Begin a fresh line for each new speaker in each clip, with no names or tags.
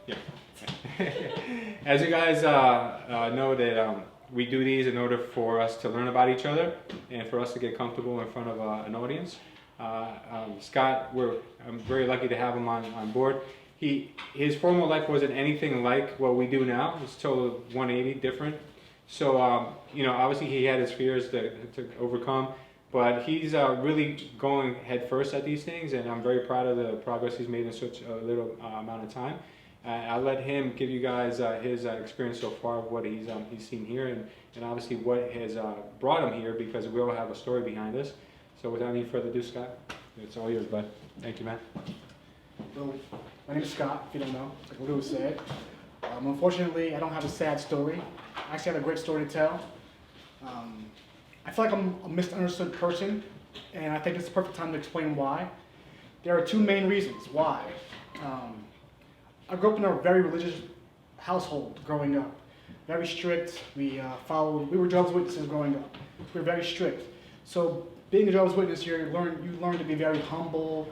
Yeah. As you guys know that we do these in order for us to learn about each other and for us to get comfortable in front of an audience. Scott, I'm very lucky to have him on board. His former life wasn't anything like what we do now. It's total 180 different. So, obviously he had his fears to overcome, but he's really going head first at these things, and I'm very proud of the progress he's made in such a little amount of time. I'll let him give you guys his experience so far of what he's seen here, and obviously what has brought him here, because we all have a story behind us. So without any further ado, Scott, it's all yours, bud. Thank you, man.
So, my name is Scott, if you don't know, like Lou said. Unfortunately, I don't have a sad story. I actually have a great story to tell. I feel like I'm a misunderstood person, and I think it's the perfect time to explain why. There are two main reasons why. I grew up in a very religious household growing up. Very strict. We were Jehovah's Witnesses growing up. We were very strict. So being a Jehovah's Witness, you learn to be very humble,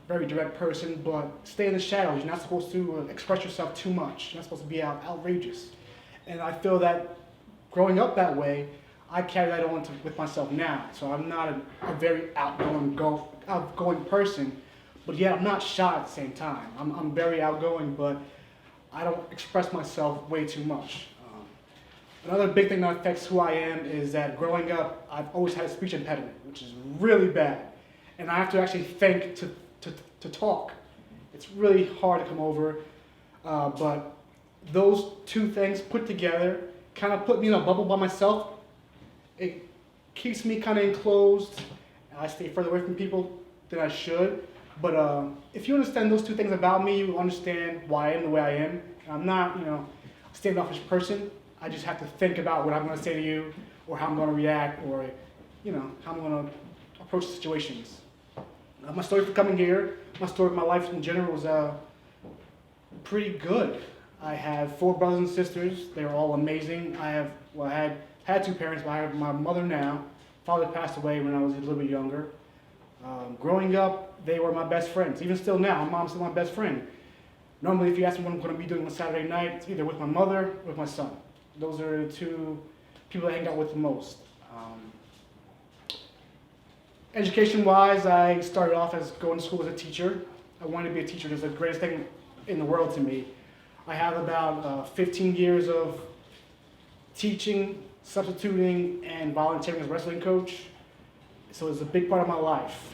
very direct person, but stay in the shadows. You're not supposed to express yourself too much. You're not supposed to be outrageous. And I feel that growing up that way, I carry that on with myself now. So I'm not a very outgoing person, but yet I'm not shy at the same time. I'm very outgoing, but I don't express myself way too much. Another big thing that affects who I am is that growing up, I've always had a speech impediment, which is really bad. And I have to actually think to talk. It's really hard to come over, but those two things put together kind of put me in a bubble by myself. It keeps me kind of enclosed. I stay further away from people than I should. But if you understand those two things about me, you understand why I am the way I am. I'm not, a standoffish person. I just have to think about what I'm going to say to you, or how I'm going to react, or how I'm going to approach situations. My story for coming here, my story of my life in general was pretty good. I have 4 brothers and sisters. They're all amazing. I had 2 parents, but I have my mother now. Father passed away when I was a little bit younger. Growing up, they were my best friends. Even still now, my mom's still my best friend. Normally, if you ask me what I'm going to be doing on Saturday night, it's either with my mother or with my son. Those are the 2 people I hang out with the most. Education-wise, I started off as going to school as a teacher. I wanted to be a teacher. It was the greatest thing in the world to me. I have about 15 years of teaching, substituting, and volunteering as a wrestling coach. So it's a big part of my life.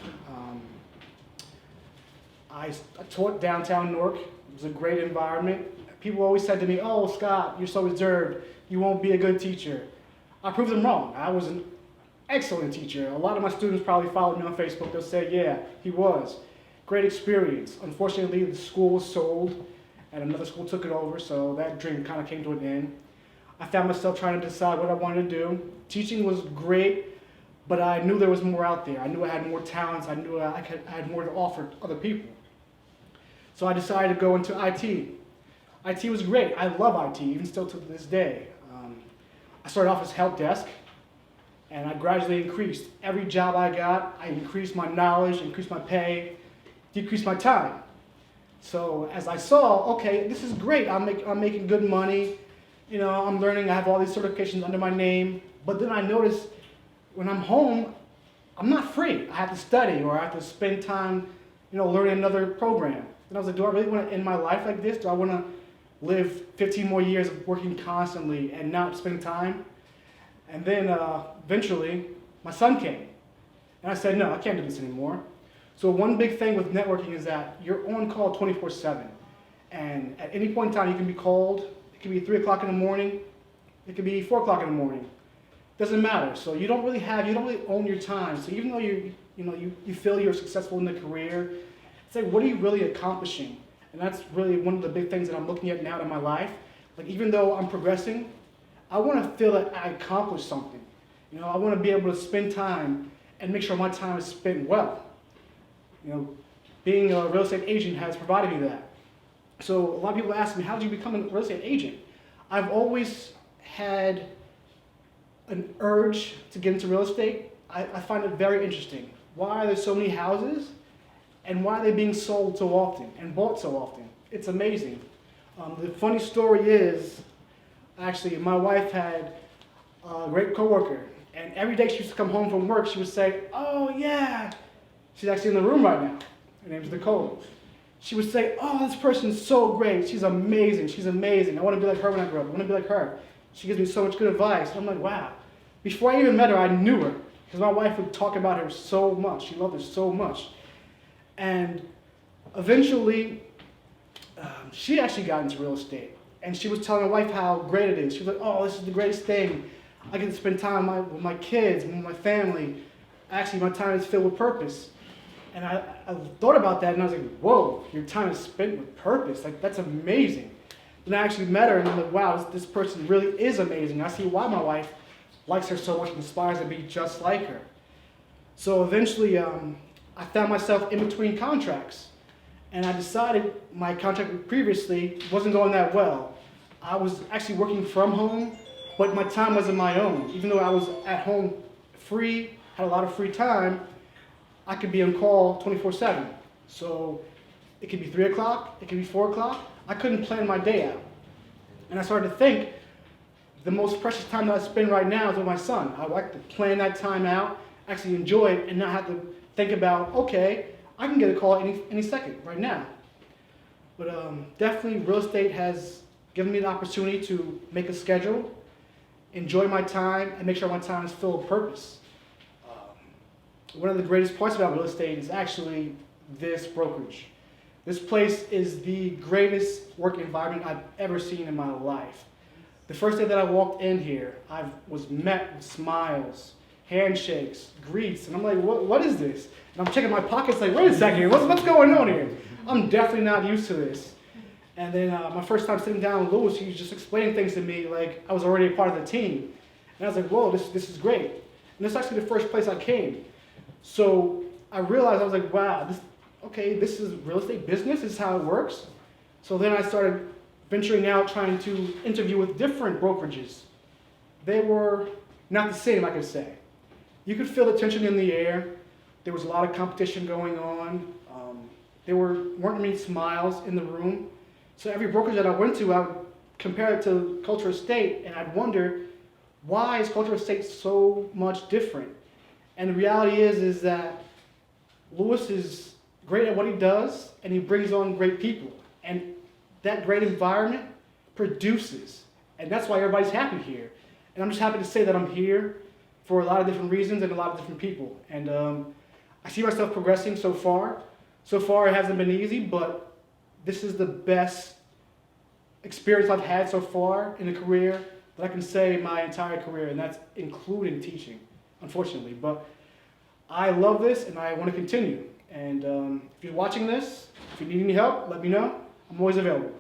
I taught downtown Newark. It was a great environment. People always said to me, "Oh, Scott, you're so reserved. You won't be a good teacher." I proved them wrong. I was an excellent teacher. A lot of my students probably followed me on Facebook. They'll say, "Yeah, he was." Great experience. Unfortunately, the school was sold, and another school took it over, so that dream kind of came to an end. I found myself trying to decide what I wanted to do. Teaching was great, but I knew there was more out there. I knew I had more talents. I knew I had more to offer other people. So I decided to go into IT. IT was great. I love IT, even still to this day. I started off as help desk, and I gradually increased. Every job I got, I increased my knowledge, increased my pay, decreased my time. So as I saw, okay, this is great. I'm making good money. I'm learning. I have all these certifications under my name. But then I noticed when I'm home, I'm not free. I have to study, or I have to spend time, learning another program. And I was like, do I really want to end my life like this? Do I want to live 15 more years of working constantly and not spend time? And then eventually, my son came. And I said, no, I can't do this anymore. So one big thing with networking is that you're on call 24/7. And at any point in time, you can be called. It can be 3 o'clock in the morning. It could be 4 o'clock in the morning. Doesn't matter. So you don't really own your time. So even though you feel you're successful in the career, it's like, what are you really accomplishing? And that's really one of the big things that I'm looking at now in my life. Like, even though I'm progressing, I want to feel that I accomplished something. I want to be able to spend time and make sure my time is spent well. Being a real estate agent has provided me that. So a lot of people ask me, how did you become a real estate agent? I've always had an urge to get into real estate. I find it very interesting. Why are there so many houses? And why are they being sold so often and bought so often? it's amazing. The funny story is, actually, my wife had a great coworker, and every day she used to come home from work, she would say, "Oh yeah," she's actually in the room right now. Her name's Nicole. She would say, "Oh, this person's so great. She's amazing. She's amazing. I want to be like her when I grow up. I want to be like her. She gives me so much good advice." And I'm like, wow. Before I even met her, I knew her because my wife would talk about her so much. She loved her so much. And eventually, she actually got into real estate. And she was telling my wife how great it is. She was like, "Oh, this is the greatest thing. I get to spend time with my kids, with my family. Actually, my time is filled with purpose." And I thought about that, and I was like, whoa, your time is spent with purpose. Like, that's amazing. And I actually met her, and I'm like, wow, this person really is amazing. I see why my wife likes her so much and aspires to be just like her. So eventually, I found myself in between contracts. And I decided my contract previously wasn't going that well. I was actually working from home, but my time wasn't my own. Even though I was at home free, had a lot of free time, I could be on call 24/7. So it could be 3 o'clock, it could be 4 o'clock. I couldn't plan my day out. And I started to think, the most precious time that I spend right now is with my son. I like to plan that time out, actually enjoy it, and not have to think about, okay, I can get a call any second, right now. But definitely real estate has given me the opportunity to make a schedule, enjoy my time, and make sure my time is filled with purpose. One of the greatest parts about real estate is actually this brokerage. This place is the greatest work environment I've ever seen in my life. The first day that I walked in here, I was met with smiles, handshakes, greets, and I'm like, what is this? And I'm checking my pockets like, wait a second, what's going on here? I'm definitely not used to this. And then my first time sitting down with Louis, he was just explaining things to me like I was already a part of the team. And I was like, whoa, this is great. And this is actually the first place I came. So I realized, I was like, wow, this is real estate business, this is how it works. So then I started venturing out, trying to interview with different brokerages. They were not the same, I could say. You could feel the tension in the air. There was a lot of competition going on. There weren't many smiles in the room. So every brokerage that I went to, I would compare it to Culture Estate, and I'd wonder, why is Culture Estate so much different? And the reality is that Louis is great at what he does, and he brings on great people. And that great environment produces. And that's why everybody's happy here. And I'm just happy to say that I'm here for a lot of different reasons and a lot of different people. And I see myself progressing so far. So far it hasn't been easy, but this is the best experience I've had so far in a career that I can say my entire career, and that's including teaching, unfortunately. But I love this and I want to continue. And if you're watching this, if you need any help, let me know. I'm always available.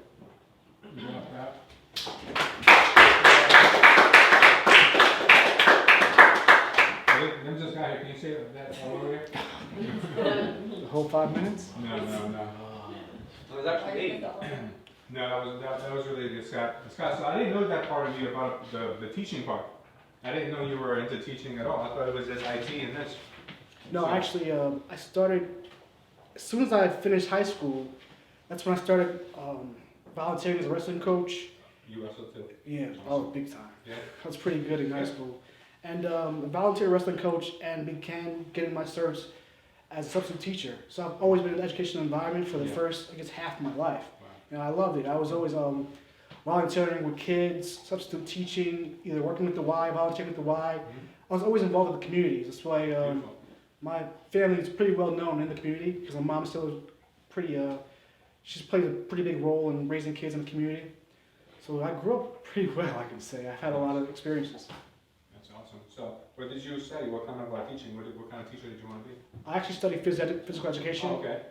There's this guy here. Can you say that all over here?
The whole 5 minutes?
No.
It was actually 8.
No, that was really good, Scott. Scott, so I didn't know that part of you about the teaching part. I didn't know you were into teaching at all. I thought it was just IT and this.
No, actually, I started, as soon as I finished high school, that's when I started volunteering as a wrestling coach.
You wrestle too?
Yeah, oh, big time.
Yeah.
I was pretty good in high school. And a volunteer wrestling coach, and began getting my certs as a substitute teacher. So I've always been in an educational environment for the first, I guess, half of my life.
Wow.
And I loved it. I was always volunteering with kids, substitute teaching, either working with the Y, volunteering with the Y. I was always involved with the communities. That's why my family is pretty well known in the community, because my mom still pretty, she's played a pretty big role in raising kids in the community. So I grew up pretty well, I can say. I've had a lot of experiences.
That's awesome. So, what did you study? What kind of teaching? What kind of teacher did you want to be?
I actually studied physical education,
Oh, okay.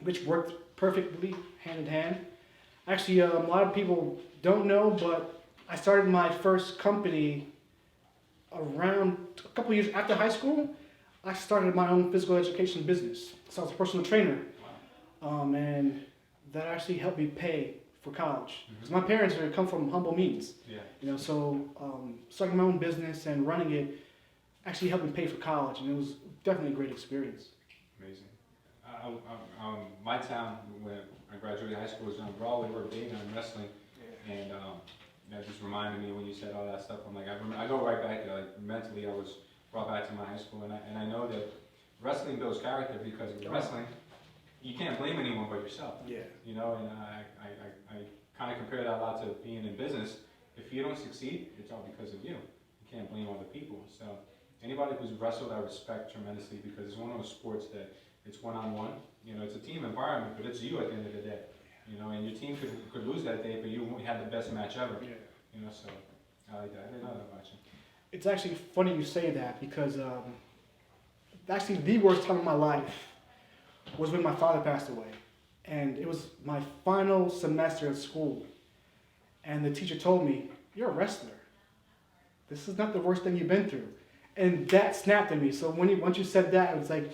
which worked perfectly hand in hand. Actually, a lot of people don't know, but I started my first company around a couple years after high school. I started my own physical education business. So I was a personal trainer.
Wow.
And that actually helped me pay for college. Because my parents come from humble means.
Yeah.
So starting my own business and running it actually helped me pay for college, and it was definitely a great experience.
Amazing. My town, when I graduated high school was on Broadway. We were big on wrestling, and that just reminded me when you said all that stuff. I'm like, I go right back there. Like mentally, I was brought back to my high school, and I know that wrestling builds character because with wrestling, you can't blame anyone but yourself.
Yeah.
You know, and I kind of compare that a lot to being in business. If you don't succeed, it's all because of you. You can't blame other people. So anybody who's wrestled, I respect tremendously because it's one of those sports that it's one-on-one. You know, it's a team environment, but it's you at the end of the day. You know, and your team could lose that day, but you had the best match ever. Yeah. You know, so I like that. I didn't know that about you.
It's actually funny you say that because actually the worst time of my life was when my father passed away. And it was my final semester at school. And the teacher told me, "You're a wrestler. This is not the worst thing you've been through." And that snapped at me. So once you said that, it was like,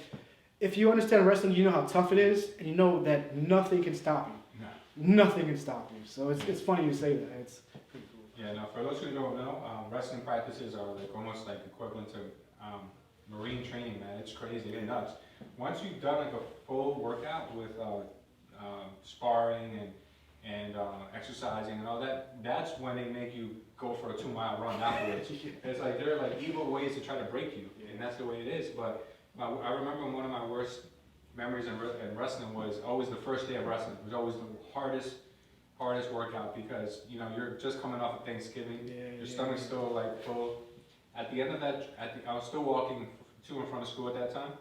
if you understand wrestling, you know how tough it is, and you know that nothing can stop you. No. Nothing can stop you. So it's funny you say that. It's pretty cool.
Yeah, no, for those who don't know, wrestling practices are like almost like equivalent to marine training, man. It's crazy, it's nuts. Once you've done like a full workout with sparring and exercising and all that, that's when they make you go for a 2-mile run afterwards. It's like they're like evil ways to try to break you, and that's the way it is. But I remember one of my worst memories in wrestling was always the first day of wrestling. It was always the hardest workout because you know you're just coming off of Thanksgiving. Your stomach's still like full. At the end of that, I was still walking to and from school at that time.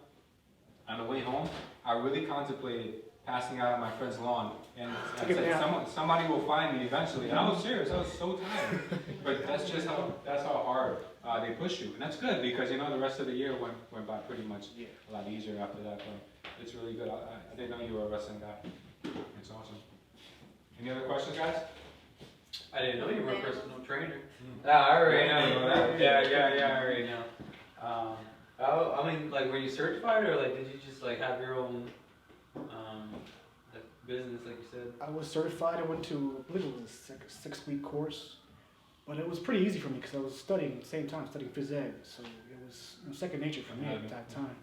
On the way home, I really contemplated passing out on my friend's lawn, and I said, somebody will find me eventually. And I was serious. I was so tired. But that's how hard they push you, and that's good because you know the rest of the year went by pretty much a lot easier after that. But it's really good. I didn't know you were a wrestling guy. It's awesome. Any other questions, guys?
I didn't know you were a personal trainer. I already know. Yeah, I already know. I mean, like, were you certified or like did you just like have your own like business, like you said?
I was certified. I went to, I believe it was a 6-week course, but it was pretty easy for me because I was studying at the same time, studying phys ed, so it was second nature for me at that time.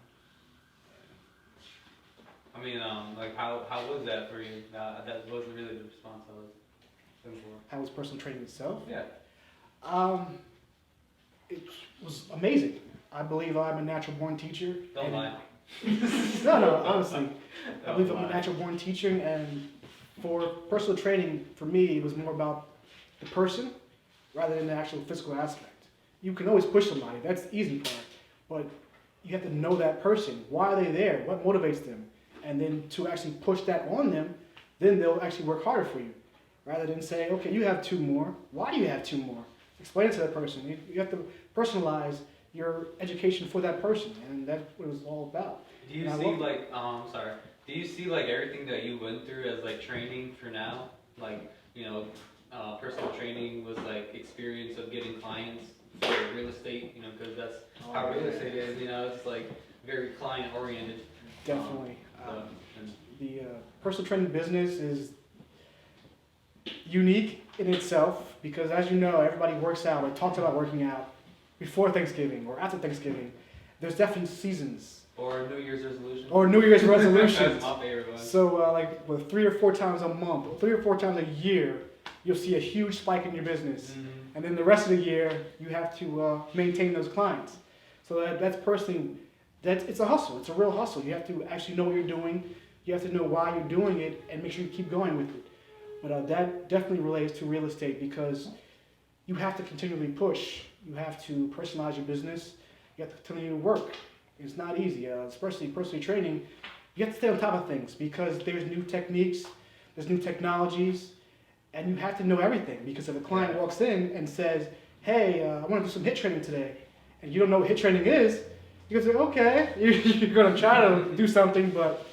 I mean, like how was that for you? That wasn't really the response I was looking for.
How was personal training itself?
Yeah.
It was amazing. I believe I'm a natural born teacher.
Don't lie.
No, honestly. I believe I'm a natural born teacher, and for personal training, for me, it was more about the person rather than the actual physical aspect. You can always push somebody, that's the easy part, but you have to know that person. Why are they there? What motivates them? And then to actually push that on them, then they'll actually work harder for you. Rather than say, okay, you have 2 more. Why do you have 2 more? Explain it to that person. You have to personalize your education for that person, and that's what it was all about.
Do you see like, do you see like everything that you went through as like training for now? Like, you know, personal training was like experience of getting clients for real estate, you know, because that's how real estate is, you know, it's like very client oriented.
Definitely. The personal training business is unique in itself because, as you know, everybody works out or talks about working out before Thanksgiving or after Thanksgiving. There's definitely seasons.
Or New Year's resolution.
Or New Year's resolutions.
That's my favorite one.
So, like, with 3 or 4 times a month, 3 or 4 times a year, you'll see a huge spike in your business. Mm-hmm. And then the rest of the year, you have to maintain those clients. So that's personally, it's a hustle. It's a real hustle. You have to actually know what you're doing. You have to know why you're doing it and make sure you keep going with it. But that definitely relates to real estate because you have to continually push. You have to personalize your business. You have to continue to work. It's not easy, especially personal training. You have to stay on top of things because there's new techniques, there's new technologies, and you have to know everything because if a client walks in and says, hey, I want to do some HIIT training today, and you don't know what HIIT training is, you can say, okay, you're going to try to do something, but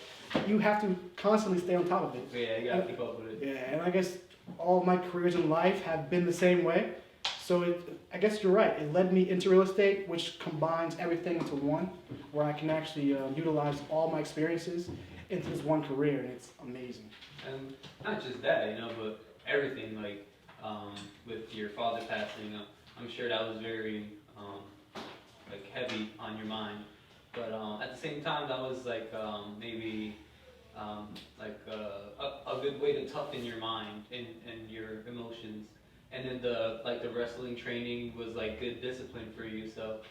you have to constantly stay on top of it.
Yeah, you got to keep up with it.
Yeah, and I guess all my careers in life have been the same way. So I guess you're right. It led me into real estate, which combines everything into one, where I can actually utilize all my experiences into this one career, and it's amazing.
And not just that, you know, but everything, like with your father passing, I'm sure that was very like heavy on your mind. But at the same time, that was like maybe a good way to toughen your mind and your emotions. And then the wrestling training was like good discipline for you. So,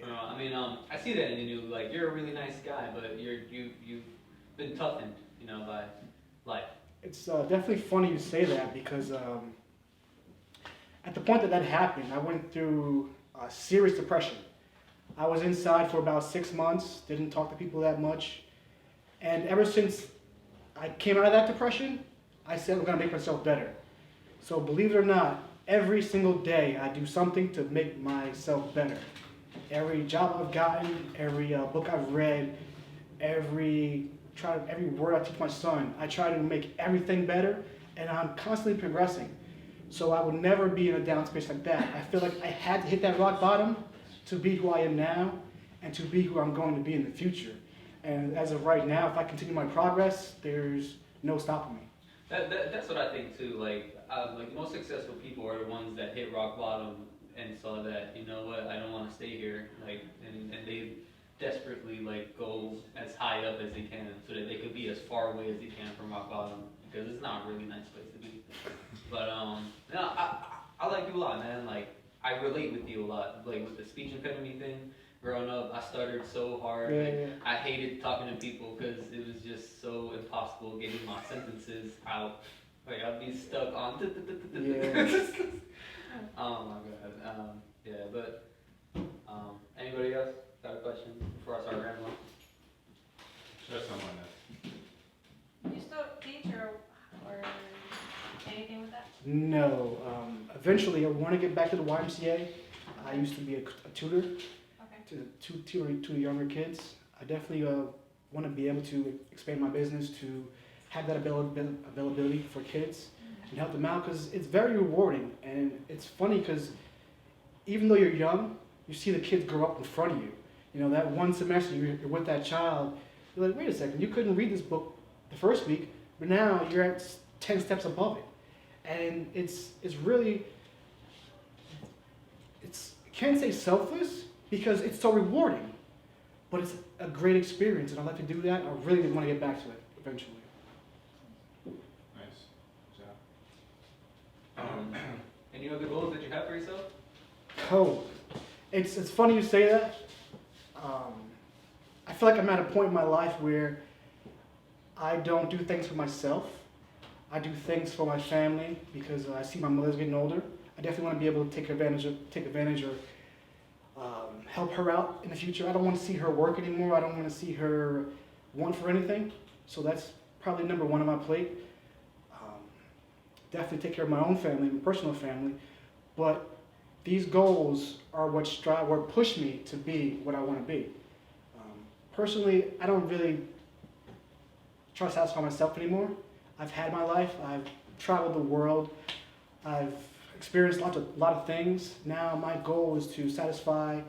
I mean, I see that in you. Like you're a really nice guy, but you've been toughened, by life.
It's definitely funny you say that because at the point that that happened, I went through serious depression. I was inside for about 6 months, didn't talk to people that much. And ever since I came out of that depression, I said I'm going to make myself better. So believe it or not, every single day I do something to make myself better. Every job I've gotten, every book I've read, every word I teach my son, I try to make everything better, and I'm constantly progressing. So I will never be in a down space like that. I feel like I had to hit that rock bottom to be who I am now and to be who I'm going to be in the future. And as of right now, if I continue my progress, there's no stopping me.
That's what I think too. Like the most successful people are the ones that hit rock bottom and saw that, you know what, I don't want to stay here. Like, and they desperately like go as high up as they can so that they could be as far away as they can from rock bottom, because it's not a really nice place to be. But no, I like you a lot, man. Like I relate with you a lot. Like with the speech impediment thing. Growing up, I stuttered so hard. I hated talking to people because it was just so impossible getting my sentences out. Like I'd be stuck on. Oh my god. But anybody else got a question before I start rambling?
Sure, someone else.
You still teach or anything with that?
No. Eventually, I want to get back to the YMCA. I used to be a tutor. To younger kids. I definitely want to be able to expand my business to have that availability for kids and help them out, because it's very rewarding. And it's funny because even though you're young, you see the kids grow up in front of you. You know, that one semester you're with that child, you're like, wait a second, you couldn't read this book the first week, but now you're at 10 steps above it. And it's really, I can't say selfless, because it's so rewarding, but it's a great experience, and I'd like to do that. I really want to get back to it eventually.
Nice. Good job.
Any other goals that you have for yourself?
Oh, it's funny you say that. I feel like I'm at a point in my life where I don't do things for myself. I do things for my family because I see my mother's getting older. I definitely want to be able to take advantage or help her out in the future. I don't want to see her work anymore. I don't want to see her want for anything. So that's probably number one on my plate. Definitely take care of my own family, my personal family. But these goals are what push me to be what I want to be. Personally, I don't really try to satisfy myself anymore. I've had my life. I've traveled the world. I've experienced a lot of things. Now my goal is to satisfy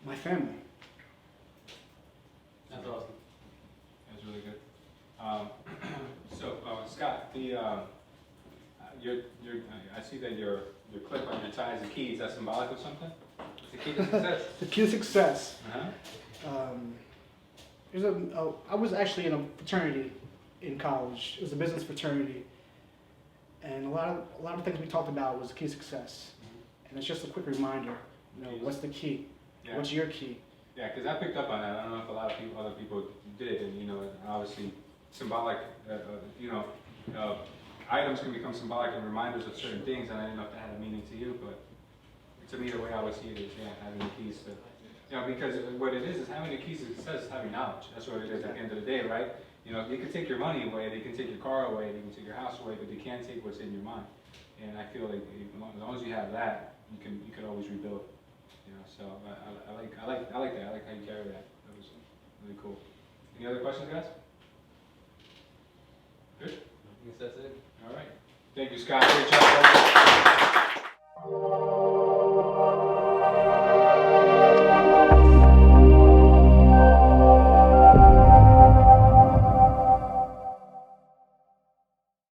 my family.
That's awesome.
That's really good. Scott, I see that your clip on your tie is a key. Is that symbolic of something? It's the key to success.
The key to success.
Uh-huh.
I was actually in a fraternity in college. It was a business fraternity, and a lot of things we talked about was the key to success. And it's just a quick reminder. What's the key?
Yeah.
What's your key?
Yeah, because I picked up on that. I don't know if a lot of other people did, and obviously symbolic. Items can become symbolic and reminders of certain things, and I didn't know if that had a meaning to you, but to me, the way I would see it is, having the keys to, because what it is having the keys to success is having knowledge. That's what it is at the end of the day, right? They can take your money away, they can take your car away, they can take your house away, but they can't take what's in your mind. And I feel like as long as you have that, you can always rebuild. So I like that. I like how you carry that. That was really cool. Any other questions, guys? Good.
I guess that's it.
All right. Thank you, Scott. Great job.